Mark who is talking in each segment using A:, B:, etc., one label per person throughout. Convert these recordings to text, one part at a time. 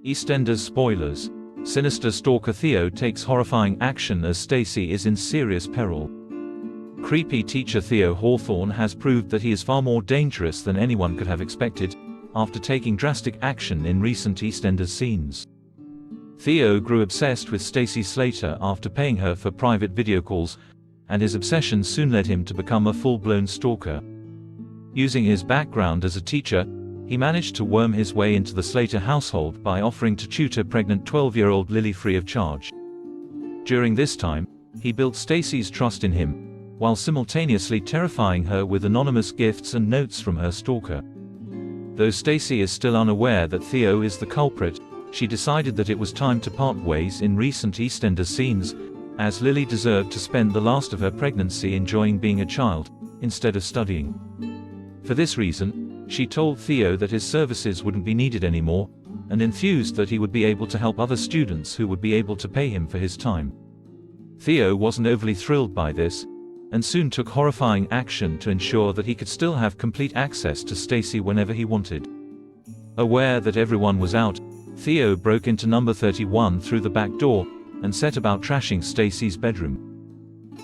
A: EastEnders spoilers. Sinister stalker Theo takes horrifying action as Stacey is in serious peril. Creepy teacher Theo Hawthorne has proved that he is far more dangerous than anyone could have expected, after taking drastic action in recent EastEnders scenes. Theo grew obsessed with Stacey Slater after paying her for private video calls, and his obsession soon led him to become a full-blown stalker. Using his background as a teacher, he managed to worm his way into the Slater household by offering to tutor pregnant 12-year-old Lily free of charge. During this time, he built Stacey's trust in him, while simultaneously terrifying her with anonymous gifts and notes from her stalker. Though Stacey is still unaware that Theo is the culprit, she decided that it was time to part ways in recent EastEnders scenes, as Lily deserved to spend the last of her pregnancy enjoying being a child, instead of studying. For this reason, she told Theo that his services wouldn't be needed anymore, and enthused that he would be able to help other students who would be able to pay him for his time. Theo wasn't overly thrilled by this, and soon took horrifying action to ensure that he could still have complete access to Stacey whenever he wanted. Aware that everyone was out, Theo broke into number 31 through the back door, and set about trashing Stacey's bedroom.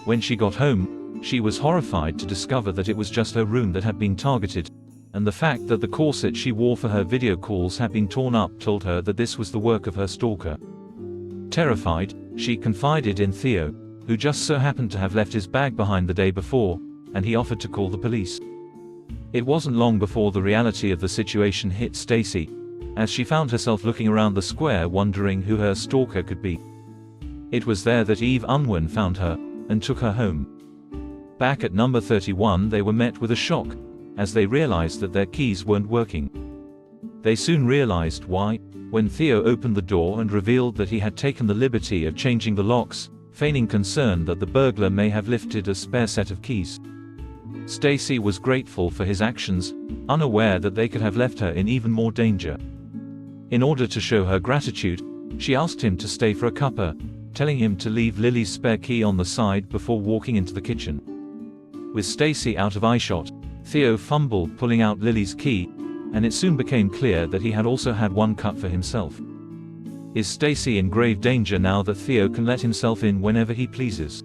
A: When she got home, she was horrified to discover that it was just her room that had been targeted, and the fact that the corset she wore for her video calls had been torn up told her that this was the work of her stalker. Terrified, she confided in Theo, who just so happened to have left his bag behind the day before, and he offered to call the police. It wasn't long before the reality of the situation hit Stacey, as she found herself looking around the square wondering who her stalker could be. It was there that Eve Unwin found her, and took her home. Back at number 31 they were met with a shock, as they realized that their keys weren't working. They soon realized why, when Theo opened the door and revealed that he had taken the liberty of changing the locks, feigning concern that the burglar may have lifted a spare set of keys. Stacey was grateful for his actions, unaware that they could have left her in even more danger. In order to show her gratitude, she asked him to stay for a cuppa, telling him to leave Lily's spare key on the side before walking into the kitchen. With Stacey out of eyeshot, Theo fumbled pulling out Lily's key, and it soon became clear that he had also had one cut for himself. Is Stacey in grave danger now that Theo can let himself in whenever he pleases?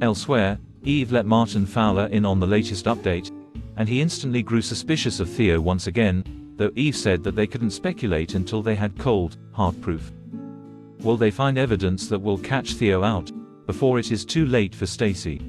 A: Elsewhere, Eve let Martin Fowler in on the latest update, and he instantly grew suspicious of Theo once again, though Eve said that they couldn't speculate until they had cold, hard proof. Will they find evidence that will catch Theo out, before it is too late for Stacey?